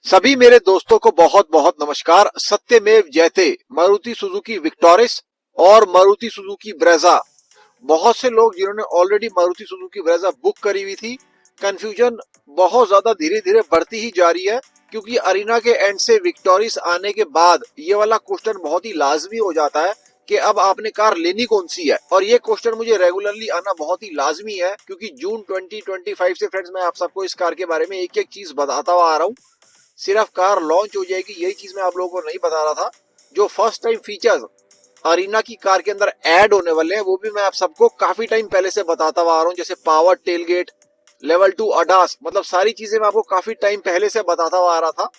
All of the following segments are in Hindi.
सभी मेरे दोस्तों को बहुत बहुत नमस्कार। सत्यमेव जयते। मारुति सुजुकी विक्टोरिस और मारुति सुजुकी ब्रेजा। बहुत से लोग जिन्होंने already Maruti Suzuki Brezza book करी हुई थी, कंफ्यूजन बहुत ज्यादा धीरे धीरे बढ़ती ही जा रही है, क्योंकि अरीना के एंड से विक्टोरिस आने के बाद ये वाला क्वेश्चन बहुत ही लाजमी हो जाता है कि अब आपने कार लेनी कौन सी है। और ये क्वेश्चन मुझे रेगुलरली आना बहुत ही लाजमी है, क्योंकि जून 2025 से फ्रेंड्स मैं आप सबको इस कार के बारे में एक एक चीज बताता हुआ आ रहा हूँ। सिर्फ कार लॉन्च हो जाएगी यही चीज मैं आप लोगों को नहीं बता रहा था। जो फर्स्ट टाइम फीचर्स अरीना की कार के अंदर ऐड होने वाले हैं वो भी मैं आप सबको काफी टाइम पहले से बताता हुआ आ रहा हूँ, जैसे पावर टेलगेट, लेवल 2 अडास, मतलब सारी चीजें मैं आपको काफी टाइम पहले से बताता हुआ आ रहा था।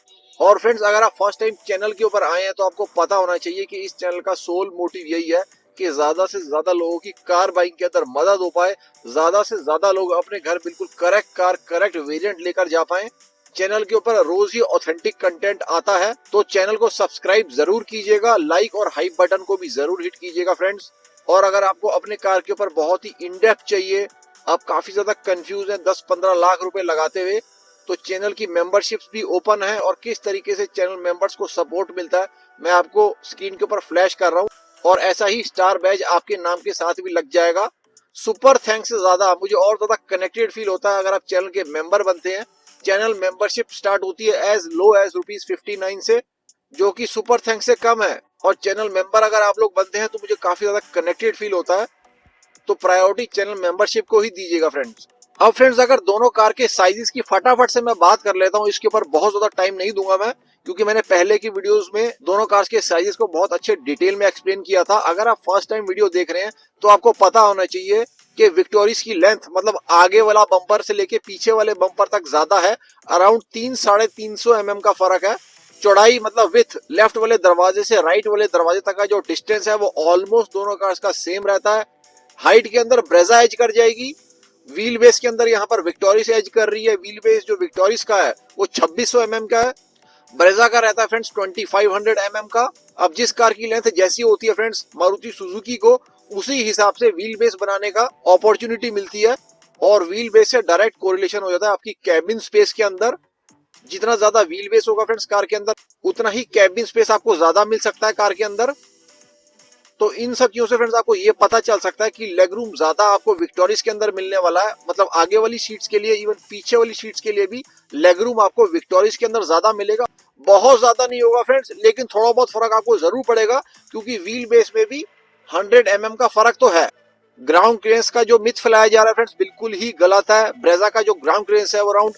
और फ्रेंड्स, अगर आप फर्स्ट टाइम चैनल के ऊपर आए हैं तो आपको पता होना चाहिए कि इस चैनल का सोल मोटिव यही है कि ज्यादा से ज्यादा लोगों की कार बाइंग के अंदर मदद हो पाए, ज्यादा से ज्यादा लोग अपने घर बिल्कुल करेक्ट कार, करेक्ट वेरिएंट लेकर जा पाए। चैनल के ऊपर रोज ही ऑथेंटिक कंटेंट आता है, तो चैनल को सब्सक्राइब जरूर कीजिएगा, लाइक और हाइप बटन को भी जरूर हिट कीजिएगा फ्रेंड्स। और अगर आपको अपने कार के ऊपर बहुत ही इन डेप्थ चाहिए, आप काफी ज्यादा कंफ्यूज हैं 10-15 लाख रुपए लगाते हुए, तो चैनल की मेंबरशिप्स भी ओपन है। और किस तरीके से चैनल मेंबर्स को सपोर्ट मिलता है मैं आपको स्क्रीन के ऊपर फ्लैश कर रहा हूँ, और ऐसा ही स्टार बैज आपके नाम के साथ भी लग जाएगा। सुपर थैंक्स से ज्यादा मुझे और ज्यादा कनेक्टेड फील होता है अगर आप चैनल के मेंबर बनते हैं। चैनल मेंबरशिप स्टार्ट होती है एज लो एज ₹59 से, जो कि सुपर थैंक्स से कम है। और चैनल मेंबर अगर आप लोग बनते हैं तो मुझे काफी ज्यादा कनेक्टेड फील होता है, तो प्रायोरिटी चैनल मेंबरशिप को ही दीजिएगा फ्रेंड्स। अब फ्रेंड्स, अगर दोनों कार के साइजेस की फटाफट से मैं बात कर लेता हूँ, इसके ऊपर बहुत ज्यादा टाइम नहीं दूंगा मैं, क्योंकि मैंने पहले की वीडियोस में दोनों कार्स के साइजेस को बहुत अच्छे डिटेल में एक्सप्लेन किया था। अगर आप फर्स्ट टाइम वीडियो देख रहे हैं तो आपको पता होना चाहिए कि विक्टोरिस की लेंथ, मतलब आगे वाला बम्पर से लेके पीछे वाले बम्पर तक ज्यादा है, अराउंड 300-350 mm का फर्क है। चौड़ाई मतलब विथ, लेफ्ट वाले दरवाजे से राइट वाले दरवाजे तक का जो डिस्टेंस है वो ऑलमोस्ट दोनों कार्स का सेम रहता है। हाइट के अंदर ब्रेजा एज कर जाएगी, व्हील बेस के अंदर यहाँ पर विक्टोरिस एज कर रही है। व्हील बेस जो विक्टोरिस का है वो 2600 mm का है, ब्रेजा का रहता है फ्रेंड्स 2500 mm का। अब जिस कार की लेंथ जैसी होती है फ्रेंड्स, मारुति सुजुकी को उसी हिसाब से व्हील बेस बनाने का अपॉर्चुनिटी मिलती है, और व्हील बेस से डायरेक्ट कोरिलेशन हो जाता है आपकी कैबिन स्पेस के अंदर। जितना ज्यादा व्हील बेस होगा फ्रेंड्स कार के अंदर, उतना ही कैबिन स्पेस आपको ज्यादा मिल सकता है कार के अंदर। तो इन सब चीजों से फ्रेंड्स आपको ये पता चल सकता है कि लेग रूम ज्यादा आपको विक्टोरिस के अंदर मिलने वाला है, मतलब आगे वाली सीट्स के लिए, इवन पीछे वाली सीट्स के लिए भी लेग रूम आपको विक्टोरिस के अंदर ज्यादा मिलेगा। बहुत ज्यादा नहीं होगा फ्रेंड्स, लेकिन थोड़ा बहुत फर्क आपको जरूर पड़ेगा, क्योंकि व्हील बेस में भी 100 mm का फर्क तो है। ग्राउंड क्लियरेंस का जो मिथ फैलाया जा रहा है फ्रेंड्स, बिल्कुल ही गलत है। ब्रेजा का जो ग्राउंड क्लियरेंस है वो अराउंड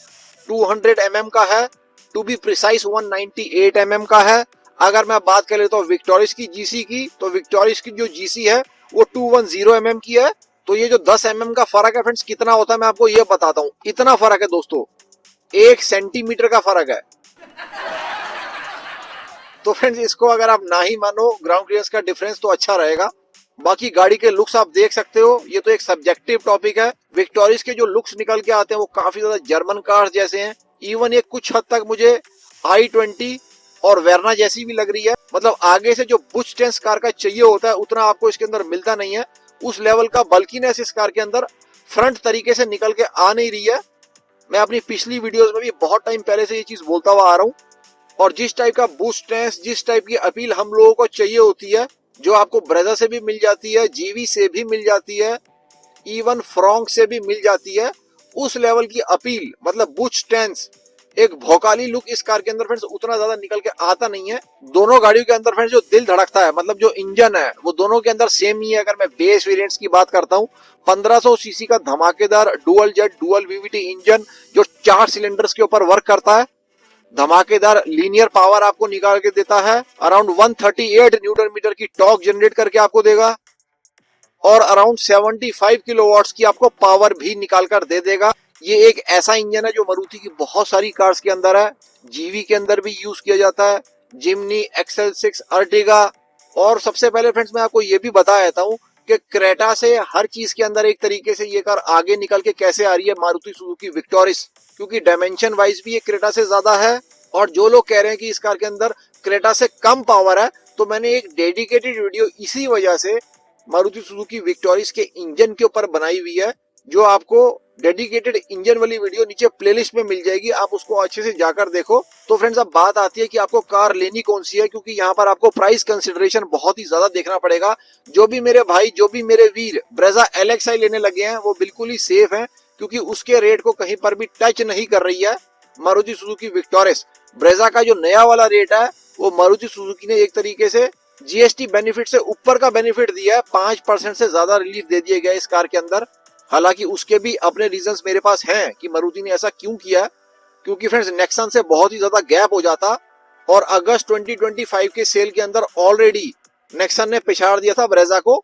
200 mm का है, टू बी प्रिसाइज 198 mm का है। अगर मैं बात कर लेता हूँ विक्टोरिस की जीसी की, तो विक्टोरिस की जो जीसी है वो 210 mm की है। तो ये जो 10 mm का फर्क है फ्रेंड्स, कितना होता है मैं आपको ये बताता हूँ। इतना फर्क है दोस्तों, 1 सेंटीमीटर का फर्क है। तो फ्रेंड्स, इसको अगर आप ना ही मानो ग्राउंड क्लियरेंस का डिफरेंस, तो अच्छा रहेगा। बाकी गाड़ी के लुक्स आप देख सकते हो, ये तो एक सब्जेक्टिव टॉपिक है। विक्टोरिस के जो लुक्स निकल के आते हैं वो काफी ज्यादा जर्मन कार्स जैसे हैं। इवन ये कुछ हद तक मुझे i20 और वेरना जैसी भी लग रही है। मतलब आगे से जो बुश स्टेंस कार का चाहिए होता है उतना आपको इसके अंदर मिलता नहीं है। उस लेवल का बल्कीनेस इस कार के अंदर फ्रंट तरीके से निकल के आ नहीं रही है। मैं अपनी पिछली वीडियोस में भी बहुत टाइम पहले से ये चीज बोलता हुआ आ रहा हूँ। और जिस टाइप का बुश स्टेंस, जिस टाइप की अपील हम लोगों को चाहिए होती है, जो आपको ब्रेजा से भी मिल जाती है, जीवी से भी मिल जाती है, इवन फ्रॉन्क से भी मिल जाती है, उस लेवल की अपील, मतलब बुश स्टेंस, एक भौकाली लुक इस कार के अंदर फ्रेंड्स उतना ज्यादा निकल के आता नहीं है। दोनों गाड़ियों के अंदर फ्रेंड्स जो दिल धड़कता है, मतलब जो इंजन है, वो दोनों के अंदर सेम ही है। अगर मैं बेस वेरिएंट्स की बात करता हूँ, 1500 सीसी का धमाकेदार dual jet dual VVT engine जो 4 सिलेंडर्स के ऊपर वर्क करता है, धमाकेदार लीनियर पावर आपको निकाल के देता है, अराउंड 138 न्यूटन मीटर की टॉर्क जनरेट करके आपको देगा, और अराउंड 75 किलोवाट्स की आपको पावर भी निकाल कर दे देगा। ये एक ऐसा इंजन है जो मारुति की बहुत सारी कार्स के अंदर है, जीवी के अंदर भी यूज किया जाता है, जिमनी, XL6, अर्टिगा। और सबसे पहले फ्रेंड्स मैं आपको ये भी बता देता हूँ कि क्रेटा से हर चीज के अंदर एक तरीके से ये कार आगे निकल के कैसे आ रही है मारुति सुजुकी विक्टोरिस, क्योंकि डायमेंशन वाइज भी ये क्रेटा से ज्यादा है। और जो लोग कह रहे हैं कि इस कार के अंदर क्रेटा से कम पावर है, तो मैंने एक डेडिकेटेड वीडियो इसी वजह से मारुति सुजुकी विक्टोरिस के इंजन के ऊपर बनाई हुई है, जो आपको डेडिकेटेड इंजन वाली वीडियो नीचे प्लेलिस्ट में मिल जाएगी, आप उसको अच्छे से जाकर देखो। तो फ्रेंड्स अब बात आती है कि आपको कार लेनी कौन सी है, क्योंकि यहाँ पर आपको प्राइस कंसिडरेशन बहुत ही ज्यादा देखना पड़ेगा। जो भी मेरे भाई, जो भी मेरे वीर ब्रेजा LXi लेने लगे हैं वो बिल्कुल ही सेफ है, क्योंकि उसके रेट को कहीं पर भी टच नहीं कर रही है मारुति सुजुकी विक्टोरिस। ब्रेजा का जो नया वाला रेट है वो मारुति सुजुकी ने एक तरीके से GST बेनिफिट से ऊपर का बेनिफिट दिया है, 5% से ज्यादा रिलीफ दे दिया गया इस कार के अंदर। हालांकि उसके भी अपने रीजंस मेरे पास हैं कि मारुति ने ऐसा क्यों किया, क्योंकि फ्रेंड्स नेक्सन से बहुत ही ज्यादा गैप हो जाता और अगस्त 2025 के सेल के अंदर ऑलरेडी नेक्सन ने पिछाड़ दिया था ब्रेजा को।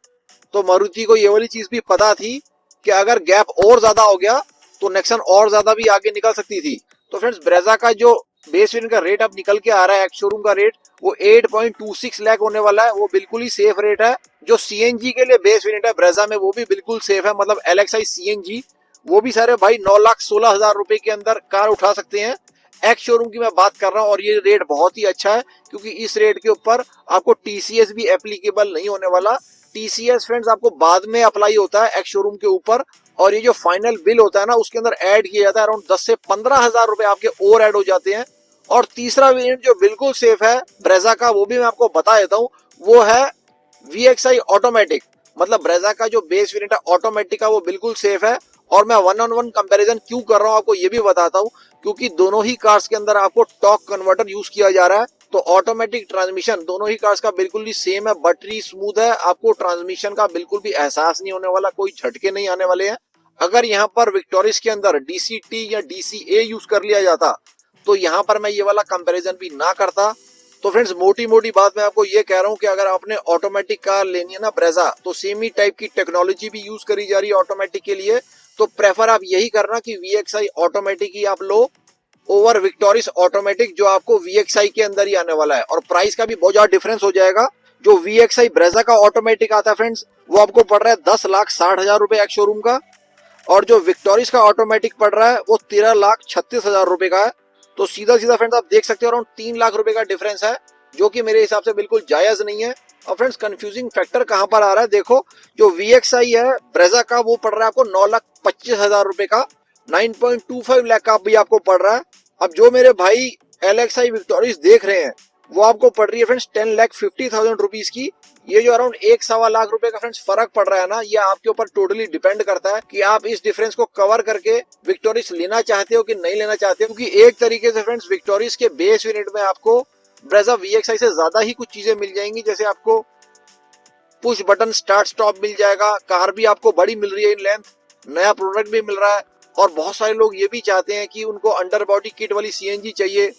तो मारुति को ये वाली चीज भी पता थी कि अगर गैप और ज्यादा हो गया तो नेक्सन और ज्यादा भी आगे निकल सकती थी। तो फ्रेंड्स ब्रेजा का जो बेस वेरिएंट का रेट अब निकल के आ रहा है एक्स शोरूम का रेट, वो 8.26 लाख होने वाला है। वो बिल्कुल ही सेफ रेट है। जो CNG के लिए बेस वेरिएंट है ब्रेजा में वो भी बिल्कुल सेफ है, मतलब LXi CNG, वो भी सारे भाई 9,16,000 रुपए के अंदर कार उठा सकते हैं। एक्स शोरूम की मैं बात कर रहा हूँ और ये रेट बहुत ही अच्छा है, क्योंकि इस रेट के ऊपर आपको TCS भी एप्लीकेबल नहीं होने वाला। TCS फ्रेंड्स आपको बाद में अप्लाई होता है एक्स शोरूम के ऊपर, और ये जो फाइनल बिल होता है ना उसके अंदर ऐड किया जाता है, अराउंड 10 से 15,000 रुपए आपके और ऐड हो जाते हैं। और तीसरा वेरिएंट जो बिल्कुल सेफ है ब्रेजा का, वो भी मैं आपको बता देता हूँ, वो है VXi ऑटोमेटिक। मतलब ब्रेजा का जो बेस वेरिएंट है ऑटोमेटिक का वो बिल्कुल सेफ है। और मैं 1-on-1 कंपैरिजन क्यों कर रहा हूँ आपको ये भी बताता हूँ, क्योंकि दोनों ही कार्स के अंदर आपको टॉर्क कन्वर्टर यूज किया जा रहा है। तो ऑटोमेटिक ट्रांसमिशन दोनों ही कार्स का बिल्कुल ही सेम है, बैटरी स्मूथ है, आपको ट्रांसमिशन का बिल्कुल भी एहसास नहीं होने वाला, कोई झटके नहीं आने वाले हैं। अगर यहाँ पर विक्टोरिस के अंदर DCT या DCA यूज कर लिया जाता तो यहाँ पर मैं ये वाला कंपैरिजन भी ना करता। तो फ्रेंड्स मोटी मोटी बात मैं आपको ये कह रहा हूँ कि अगर आपने ऑटोमेटिक कार लेनी है ना ब्रेजा, तो सेम ही टाइप की टेक्नोलॉजी भी यूज करी जा रही है ऑटोमेटिक के लिए। तो प्रेफर आप यही करना कि VXi ऑटोमेटिक ही आप लो ओवर विक्टोरिस ऑटोमेटिक, जो आपको VXi के अंदर ही आने वाला है। और प्राइस का भी बहुत ज्यादा डिफरेंस हो जाएगा। जो VXi ब्रेजा का ऑटोमेटिक आता है फ्रेंड्स, वो आपको पड़ रहा है 10,60,000 रुपए एक्स शोरूम का, और जो विक्टोरिस का ऑटोमेटिक पड़ रहा है वो 13,36,000 रुपए का है। तो सीधा सीधा फ्रेंड्स आप देख सकते हो अराउंड 3 लाख रुपए का डिफरेंस है, जो कि मेरे हिसाब से बिल्कुल जायज नहीं है। और फ्रेंड्स कंफ्यूजिंग फैक्टर कहां पर आ रहा है, देखो जो VXi है ब्रेजा का वो पड़ रहा है आपको 9,25,000 रुपए का, 9.25 लाख का भी आपको पड़ रहा है। अब जो मेरे भाई LXi विक्टोरिस देख रहे हैं वो आपको पड़ रही है फ्रेंड्स 10,50,000 रुपीज की। ये जो अराउंड 1-1.25 लाख रुपए का फ्रेंड्स फर्क पड़ रहा है ना, ये आपके ऊपर टोटली डिपेंड करता है कि आप इस डिफरेंस को कवर करके विक्टोरिस लेना चाहते हो कि नहीं लेना चाहते हो। क्योंकि एक तरीके से फ्रेंड्स विक्टोरिस के बेस यूनिट में आपको ब्रेजा VXi से ज्यादा ही कुछ चीजें मिल जाएंगी, जैसे आपको पुश बटन स्टार्ट स्टॉप मिल जाएगा, कार भी आपको बड़ी मिल रही है इन लेंथ, नया प्रोडक्ट भी मिल रहा है। और बहुत सारे लोग ये भी चाहते हैं कि उनको अंडर बॉडी किट वाली CNG चाहिए,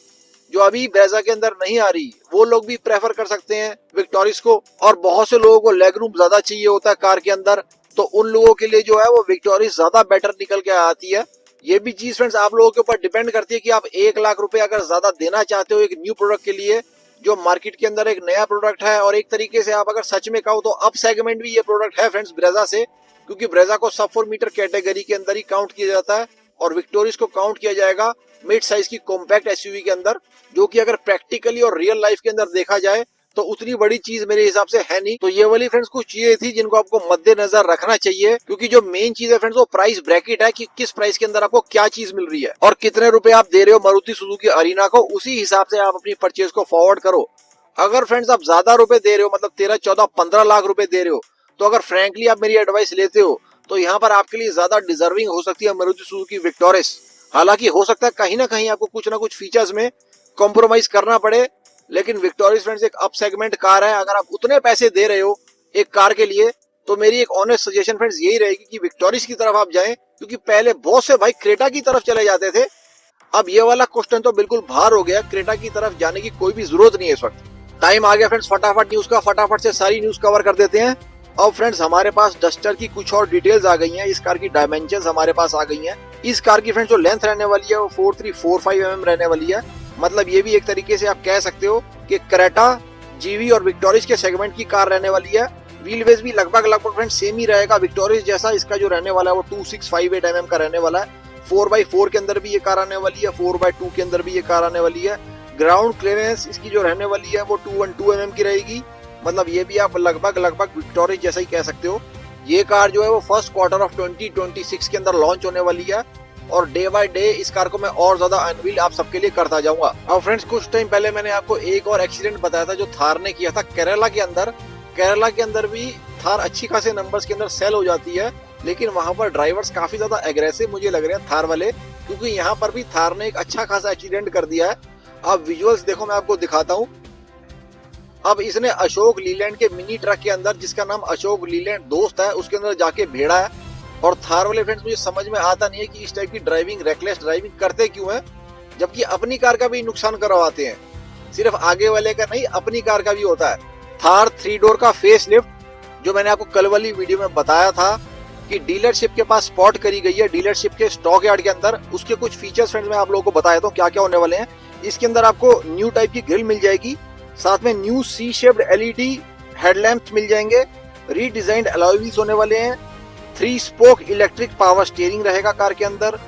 जो अभी ब्रेजा के अंदर नहीं आ रही, वो लोग भी प्रेफर कर सकते हैं विक्टोरिस को। और बहुत से लोगों को लेग रूम ज्यादा चाहिए होता है कार के अंदर, तो उन लोगों के लिए जो है वो विक्टोरिस ज्यादा बेटर निकल के आती है। ये भी चीज फ्रेंड्स आप लोगों के ऊपर डिपेंड करती है कि आप 1 लाख रुपए अगर ज्यादा देना चाहते हो एक न्यू प्रोडक्ट के लिए, जो मार्केट के अंदर एक नया प्रोडक्ट है। और एक तरीके से आप अगर सच में कहो तो अप सेगमेंट भी ये प्रोडक्ट है फ्रेंड्स ब्रेजा से, क्योंकि ब्रेजा को सब 4 मीटर कैटेगरी के अंदर ही काउंट किया जाता है और विक्टोरिस को काउंट किया जाएगा मिड साइज की कॉम्पैक्ट SUV के अंदर, जो कि अगर प्रैक्टिकली और रियल लाइफ के अंदर देखा जाए तो उतनी बड़ी चीज मेरे हिसाब से है नहीं। तो ये वाली फ्रेंड्स कुछ चीजें थी जिनको आपको मद्देनजर रखना चाहिए, क्योंकि जो मेन चीज है फ्रेंड्स वो प्राइस ब्रैकेट है कि किस प्राइस के अंदर आपको क्या चीज मिल रही है और कितने रुपए आप दे रहे हो मारुति सुजुकी अरीना को, उसी हिसाब से आप अपनी परचेज को फॉरवर्ड करो। अगर फ्रेंड्स आप ज्यादा रुपए दे रहे हो, मतलब 13, 14, 15 लाख रुपए दे रहे हो, तो अगर फ्रैंकली आप मेरी एडवाइस लेते हो तो यहाँ पर आपके लिए ज्यादा डिजर्विंग हो सकती है मारुति सुजुकी विक्टोरिस। हालांकि हो सकता है कहीं ना कहीं आपको कुछ ना कुछ फीचर्स में कॉम्प्रोमाइज करना पड़े, लेकिन विक्टोरिस फ्रेंड्स एक अप सेगमेंट कार है। अगर आप उतने पैसे दे रहे हो एक कार के लिए, तो मेरी एक ऑनेस्ट सजेशन फ्रेंड्स यही रहेगी कि विक्टोरिस की तरफ आप जाएं, क्योंकि पहले बहुत से भाई क्रेटा की तरफ चले जाते थे। अब ये वाला क्वेश्चन तो बिल्कुल बाहर हो गया, क्रेटा की तरफ जाने की कोई भी जरूरत नहीं है इस वक्त। टाइम आ गया फ्रेंड्स फटाफट न्यूज का, फटाफट से सारी न्यूज कवर कर देते हैं। अब फ्रेंड्स हमारे पास डस्टर की कुछ और डिटेल्स आ गई हैं, इस कार की डायमेंशंस हमारे पास आ गई हैं। इस कार की फ्रेंड्स जो लेंथ रहने वाली है वो 4345 mm रहने वाली है। मतलब ये भी एक तरीके से आप कह सकते हो कि क्रेटा, जीवी और विक्टोरिस के सेगमेंट की कार रहने वाली है। व्हील बेस भी लगभग फ्रेंड्स सेम ही रहेगा विक्टोरिस जैसा। इसका जो रहने वाला है वो 2658 mm का रहने वाला है। 4x4 के अंदर भी ये कार आने वाली है, 4x2 के अंदर भी ये कार आने वाली है। ग्राउंड क्लियरेंस इसकी जो रहने वाली है वो 212 mm की रहेगी। मतलब ये भी आप लगभग विक्टोरिस जैसा ही कह सकते हो। ये कार जो है वो फर्स्ट क्वार्टर ऑफ 2026 के अंदर लॉन्च होने वाली है और डे बाय डे इस कार को मैं और ज्यादा अनवील आप सबके लिए करता जाऊंगा। अब फ्रेंड्स कुछ टाइम पहले मैंने आपको एक और एक्सीडेंट बताया था जो थार ने किया था केरला के अंदर। केरला के अंदर भी थार अच्छी खासे नंबर्स के अंदर सेल हो जाती है, लेकिन वहां पर ड्राइवर्स काफी ज्यादा एग्रेसिव मुझे लग रहे हैं थार वाले, क्योंकि यहाँ पर भी थार ने एक अच्छा खासा एक्सीडेंट कर दिया है। अब विजुअल्स देखो, मैं आपको दिखाता हूँ। अब इसने अशोक लीलैंड के मिनी ट्रक के अंदर, जिसका नाम अशोक लीलैंड दोस्त है, उसके अंदर जाके भिड़ा है। और थार वाले फ्रेंड्स मुझे समझ में आता नहीं है कि इस टाइप की ड्राइविंग, रेकलेस ड्राइविंग करते क्यों है, जबकि अपनी कार का भी नुकसान करवाते हैं। सिर्फ आगे वाले का नहीं, अपनी कार का भी होता है। थार 3 डोर का फेस लिफ्ट, जो मैंने आपको कल वाली वीडियो में बताया था कि डीलरशिप के पास स्पॉट करी गई है, डीलरशिप के स्टॉक यार्ड के अंदर। उसके कुछ फीचर्स फ्रेंड्स मैं आप लोगों को बताया था क्या क्या होने वाले हैं। इसके अंदर आपको न्यू टाइप की ग्रिल मिल जाएगी, साथ में new C shaped LED headlamps मिल जाएंगे, रीडिजाइंड अलॉय व्हील्स होने वाले हैं, 3 स्पोक इलेक्ट्रिक पावर स्टीयरिंग रहेगा कार के अंदर,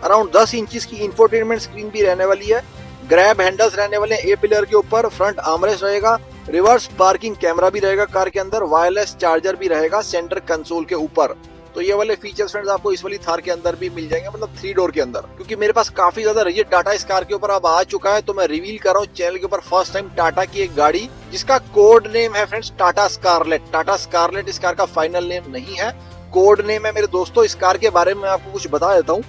अराउंड 10 इंचेस की इंफोटेनमेंट स्क्रीन भी रहने वाली है, ग्रैब हैंडल्स रहने वाले हैं ए पिलर के ऊपर, फ्रंट आर्मरेस्ट रहेगा, रिवर्स पार्किंग कैमरा भी रहेगा कार के अंदर, वायरलेस चार्जर भी रहेगा सेंटर कंसोल के ऊपर। तो ये वाले फीचर्स फ्रेंड्स आपको इस वाली थार के अंदर भी मिल जाएंगे, मतलब 3 डोर के अंदर। क्योंकि मेरे पास काफी ज्यादा रिजिड डाटा इस कार के ऊपर अब आ चुका है, तो मैं रिवील कर रहा हूँ चैनल के ऊपर फर्स्ट टाइम टाटा की एक गाड़ी, जिसका कोड नेम है friends Tata Scarlet. Tata Scarlet इस कार का फाइनल नेम नहीं है, कोड नेम है मेरे दोस्तों। इस कार के बारे में आपको कुछ बता देता हूँ।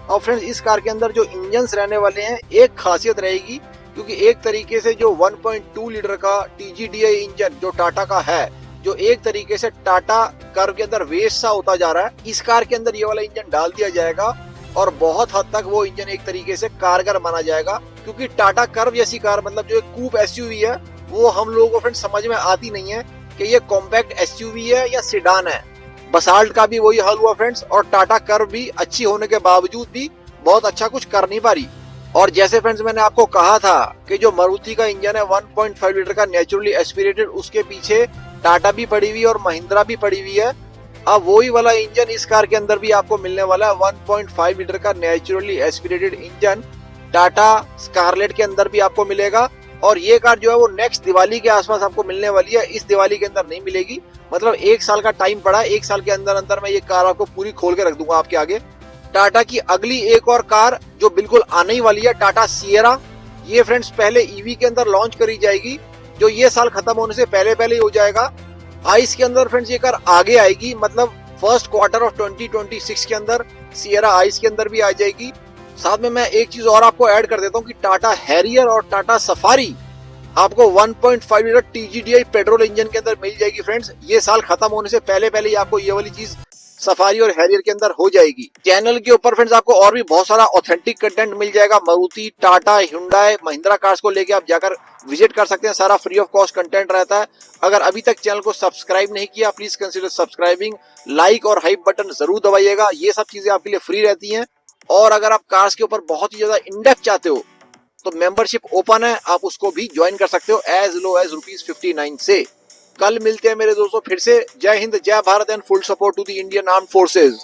और फ्रेंड्स इस कार के अंदर जो इंजन रहने वाले हैं, एक खासियत रहेगी, क्योंकि एक तरीके से जो 1.2 लीटर का TGDI इंजन जो टाटा का है, जो एक तरीके से टाटा कर्व के अंदर वेस्ट सा होता जा रहा है, इस कार के अंदर ये वाला इंजन डाल दिया जाएगा और बहुत हद तक वो इंजन एक तरीके से कारगर माना जाएगा। क्योंकि टाटा कर्व जैसी कार, मतलब जो एक कूप SUV है, वो हम लोगों को फ्रेंड्स समझ में आती नहीं है कि ये कॉम्पैक्ट SUV है या सेडान है। बसाल्ट का भी वही हाल हुआ फ्रेंड्स, और टाटा कर्व भी अच्छी होने के बावजूद भी बहुत अच्छा कुछ कर नहीं पा रही। और जैसे फ्रेंड्स मैंने आपको कहा था कि जो मारुति का इंजन है 1.5 लीटर का नेचुरली एस्पिरेटेड, उसके पीछे टाटा भी पड़ी हुई है और महिंद्रा भी पड़ी हुई है। अब वही वाला इंजन इस कार के अंदर भी आपको मिलने वाला है, 1.5 लीटर का naturally aspirated engine Tata Scarlet के अंदर भी आपको मिलेगा। और ये कार जो है वो नेक्स्ट दिवाली के आसपास आपको मिलने वाली है, इस दिवाली के अंदर नहीं मिलेगी। मतलब 1 साल का टाइम पड़ा है, 1 साल के अंदर अंदर मैं ये कार आपको पूरी खोल के रख दूंगा आपके आगे। टाटा की अगली एक और कार जो बिल्कुल आने ही वाली है, टाटा सिएरा। ये फ्रेंड्स पहले ईवी के अंदर लॉन्च करी जाएगी, जो ये साल खत्म होने से पहले पहले ही हो जाएगा। आइस के अंदर फ्रेंड्स ये कार आगे आएगी, मतलब फर्स्ट क्वार्टर ऑफ 2026 के अंदर सिएरा आइस के अंदर भी आ जाएगी। साथ में मैं एक चीज और आपको ऐड कर देता हूँ कि टाटा हैरियर और टाटा सफारी आपको 1.5 लीटर TGDI पेट्रोल इंजन के अंदर मिल जाएगी फ्रेंड्स। ये साल खत्म होने से पहले पहले ही आपको ये वाली चीज सफारी और हैरियर के अंदर हो जाएगी। चैनल के ऊपर फ्रेंड्स आपको और भी बहुत सारा ऑथेंटिक कंटेंट मिल जाएगा, मारुति, टाटा, हुंडई, महिंद्रा कार्स को लेके आप जाकर विजिट कर सकते हैं, सारा फ्री ऑफ कॉस्ट कंटेंट रहता है। अगर अभी तक चैनल को सब्सक्राइब नहीं किया, प्लीज कंसीडर सब्सक्राइबिंग, लाइक और हाइप बटन जरूर दबाइएगा, ये सब चीजें आपके लिए फ्री रहती हैं। और अगर आप कार्स के ऊपर बहुत ही ज्यादा इन-डेप्थ चाहते हो तो मेंबरशिप ओपन है, आप उसको भी ज्वाइन कर सकते हो एज लो एज ₹59 से। कल मिलते हैं मेरे दोस्तों फिर से। जय हिंद, जय Bharat and full support to the Indian armed forces.